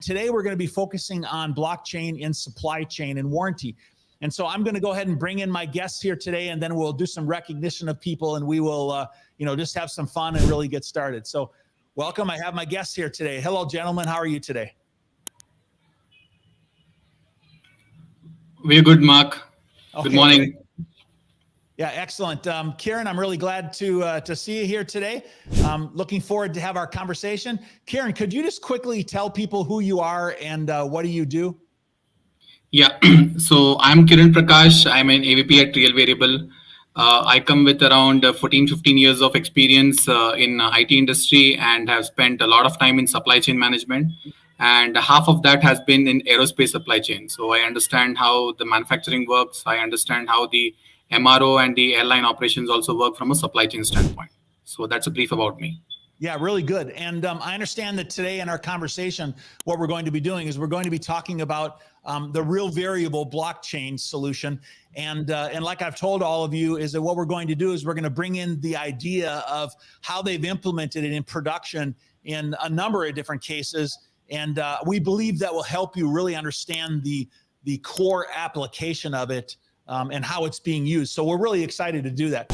Today, we're going to be focusing on blockchain in supply chain and warranty. And so I'm going to go ahead and bring in my guests here today, and then we'll do some recognition of people, and we will, just have some fun and really get started. So welcome. I have my guests here today. Hello, gentlemen. How are you today? We're good, Mark. Okay. Good morning. Yeah, excellent. Kiran, I'm really glad to see you here today. Looking forward to have our conversation. Kiran, could you just quickly tell people who you are and what do you do? Yeah, so I'm Kiran Prakash. I'm an AVP at Real Variable. I come with around 14, 15 years of experience in IT industry and have spent a lot of time in supply chain management. And half of that has been in aerospace supply chain. So I understand how the manufacturing works. I understand how the MRO and the airline operations also work from a supply chain standpoint. So that's a brief about me. Yeah, really good. And I understand that today in our conversation, what we're going to be doing is we're going to be talking about the real variable blockchain solution. And like I've told all of you, is that what we're going to do is we're going to bring in the idea of how they've implemented it in production in a number of different cases. And we believe that will help you really understand the core application of it and how it's being used. So we're really excited to do that.